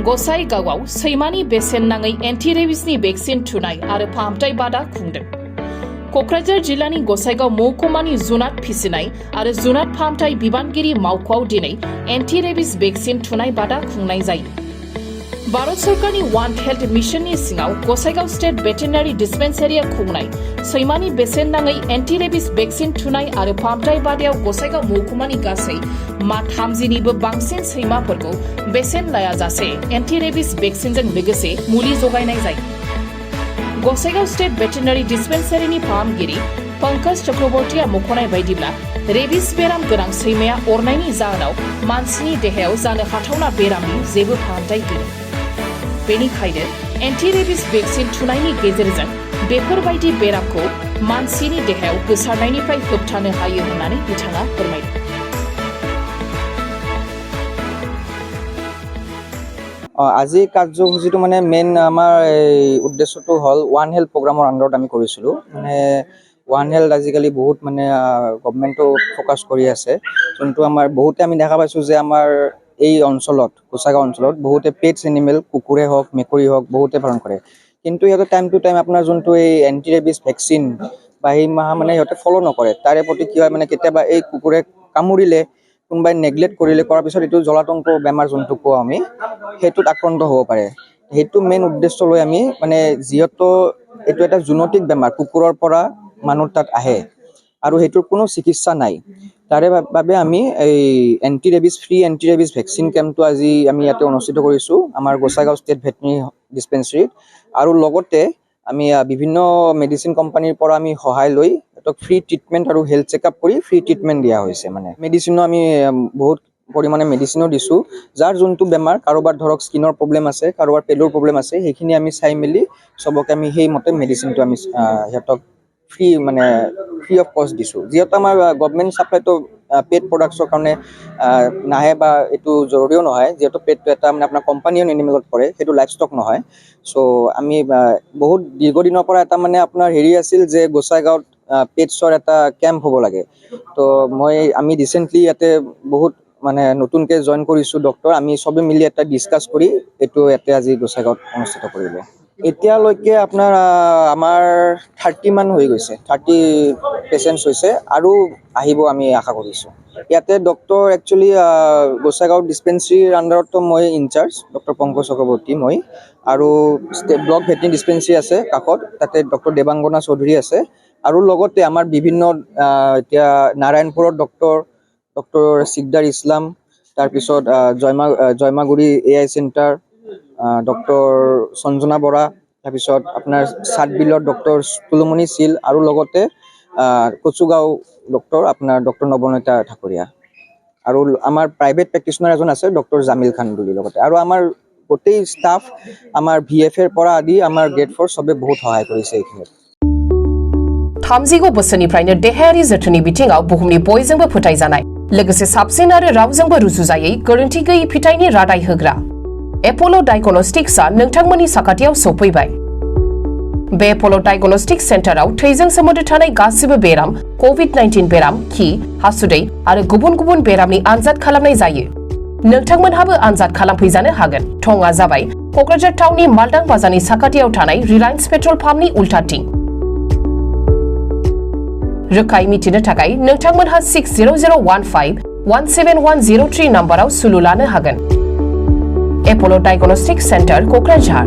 गसाइगावआव सैमानि बेसेन नाङै एन्टि रेबिसनि भेक्सिन थुनाय आरो फाहामथाय बादा खुंदों। कक्राझार जिल्लानि गसाइगाव महकुमानि जुनाद फिसिनाय आरो जुनाद फाहामथाय बिबानगिरि मावख'आव दिनै एन्टि रेबिस भेक्सिन थुनाय बादा खुंनाय जायो। भारत सरकारनि वान हेल्थ मिशननि सिङाव गसाइगाव स्टेट भेटेरिनारि डिस्पेन्सारिया खुंनाय सैमानि बेसेन नाङै एन्टि रेबिस भेक्सिन थुनाय आरो फाहामथाय बादायाव गसाइगाव महकुमानि गासै 30निबो बांसिन सैमाफोरखौ बेसेन लायाजासे एन्टि रेबिस भेक्सिनजों लोगोसे मुलि जगायनाय जायो। गसाइगाव स्टेट भेटेरिनारि डिस्पेन्सारिनि फाहामगिरि पंकज चक्रवर्तीया मख'नाय बायदिब्ला रेबिस बेराम गोनां सैमाया अरनायनि जाहोनाव मानसिनि देहायाव जानो हाथावना बेरामनि जेबो फाहामथाय गैया। बेनिखायनो एन्टि रेबिस भेक्सिन थुनायनि गेजेरजों बेफोरबायदि बेरामखौ मानसिनि देहायाव गोसारनायनिफ्राय होबथानो हायो होननानै बिथाङा फोरमायदों। আজি কাৰ্যসূচীটো মানে মেইন আমাৰ উদ্দেশ্যটো হ'ল ওৱান হেল্থ প্ৰগ্ৰামৰ আণ্ডাৰত আমি কৰিছিলোঁ। মানে ওৱান হেল্থ আজিকালি বহুত মানে গভৰ্ণমেণ্টো ফ'কাছ কৰি আছে, যোনটো আমাৰ বহুতে আমি দেখা পাইছোঁ যে আমাৰ এই অঞ্চলত গোসাইগাঁও অঞ্চলত বহুতে পেটছ এনিমেল কুকুৰে হওক মেকুৰী হওক বহুতে পালন কৰে, কিন্তু সিহঁতে টাইম টু টাইম আপোনাৰ যোনটো এই এণ্টি ৰেবিছ ভেকচিন বা সেই মানে সিহঁতে ফ'ল' নকৰে। তাৰে প্ৰতি কি হয় মানে কেতিয়াবা এই কুকুৰে কামুৰিলে কোনোবাই নেগলেক্ট কৰিলে কৰাৰ পিছত এইটো জলাতংক বেমাৰ যোনটো কওঁ আমি সেইটোত আক্ৰান্ত হ'ব পাৰে। সেইটো মেইন উদ্দেশ্য লৈ আমি মানে যিহেতু এইটো এটা জুনটিক বেমাৰ কুকুৰৰ পৰা মানুহ তাত আহে আৰু সেইটোৰ কোনো চিকিৎসা নাই, তাৰে বাবে আমি এই এণ্টি ৰেবিছ ভেকচিন কেম্পটো আজি আমি ইয়াতে অনুষ্ঠিত কৰিছোঁ আমাৰ গোসাইগাঁও ষ্টেট ভেটেৰিনেৰী ডিস্পেন্সাৰীত। আৰু লগতে আমি বিভিন্ন মেডিচিন কোম্পানীৰ পৰা আমি সহায় লৈ সিহঁতক ফ্ৰী ট্ৰিটমেণ্ট আৰু হেল্থ চেকআপ কৰি ফ্ৰী ট্ৰিটমেণ্ট দিয়া হৈছে। মানে মেডিচিনো আমি বহুত পৰিমাণে মেডিচিনো দিছোঁ, যাৰ যোনটো বেমাৰ কাৰোবাৰ ধৰক স্কিনৰ প্ৰব্লেম আছে, কাৰোবাৰ পেলুৰ প্ৰব্লেম আছে, সেইখিনি আমি চাই মেলি চবকে আমি সেইমতে মেডিচিনটো আমি সিহঁতক ফ্ৰী অফ কষ্ট দিছোঁ। যিহেতু আমাৰ গভৰ্ণমেণ্ট ছাপ্লাইটো পেট প্ৰডাক্টছৰ কাৰণে নাহে বা এইটো জৰুৰীও নহয়, যিহেতু পেটটো এটা মানে আপোনাৰ কম্পানিয়ন এনিমেলত পৰে, সেইটো লাইফ ষ্টক নহয়। চ' আমি বহুত দীৰ্ঘদিনৰ পৰা এটা মানে আপোনাৰ হেৰি আছিল যে গোসাইগাঁৱত পেটছৰ এটা কেম্প হ'ব লাগে। তো আমি ৰিচেণ্টলি ইয়াতে বহুত মানে নতুনকৈ জইন কৰিছোঁ ডক্টৰ, আমি চবে মিলি এটা ডিছকাছ কৰি এইটো ইয়াতে আজি গোসাইগাঁৱত অনুষ্ঠিত কৰিলোঁ। এতিয়ালৈকে আপোনাৰ আমাৰ 30 মান হৈ গৈছে, 30 পেচেণ্টছ হৈছে আৰু আহিব আমি আশা কৰিছোঁ। ইয়াতে ডক্টৰ একচুৱেলি গোসাইগাঁও ডিস্পেন্সাৰীৰ আণ্ডাৰতো মই ইনচাৰ্জ ডক্টৰ পংকজ চক্ৰৱৰ্তী মই, আৰু ব্লক ভেটেৰিনেৰী ডিস্পেন্সাৰী আছে কাষত, তাতে ডক্টৰ দেৱাংগনা চৌধুৰী আছে, আৰু লগতে আমাৰ বিভিন্ন এতিয়া নাৰায়ণপুৰত ডক্টৰ সিকদাৰ ইছলাম, তাৰপিছত জয়মাগুৰি AI centre doctor Sanjana Bora, তাৰপিছত আপোনাৰ চাটবিলৰ ডক্টৰ তুলুমণি শীল, আৰু লগতে কচুগাঁও ডক্টৰ নৱনীতা ঠাকুৰীয়া, আৰু আমাৰ প্ৰাইভেট প্ৰেক্টিচনাৰ এজন আছে ডক্টৰ জামিল খান বুলি। লগতে আৰু আমাৰ গোটেই ষ্টাফ আমাৰ VFৰ পৰা আদি আমাৰ গ্ৰেড 4 চবে বহুত সহায় কৰিছে এইখিনিত। 30 बोसोरनिफ्रायनो देहायारि जोथोननि बिथिङाव बुहुमनि बयजोंबो फोथायजानाय लोगोसे साबसिन आरो रावजोंबो रुजुजायै गोरोन्थि गैयै फिथाइनि रादाय होग्रा एप'ल' डायग्नोस्टिक्सआ नोंथांमोननि साखाथियाव सौफैबाय। बे एप'ल' डायग्नोस्टिक्स सेन्टाराव थैजों सोमोन्दो थानाय गासिबो बेराम, COVID-19 बेराम, खि, हासुदै आरो गुबुन गुबुन बेरामनि आनजाद खालामनाय जायो। नोंथांमोनहाबो आनजाद खालामफैजानो हागोन। थंआ जाबाय क'क्राझार टाउननि मालदां बाजारनि साखाथियाव थानाय रिलायन्स पेट्रल पाम्पनि उल्टाथिं। रोखायै मिथिनो थाखाय नोंथांमोनहा 60015-17103 नाम्बाराव सुलु लानो हागोन। एप'ल' डायग्नोस्टिक्स सेन्टार क'क्राझार।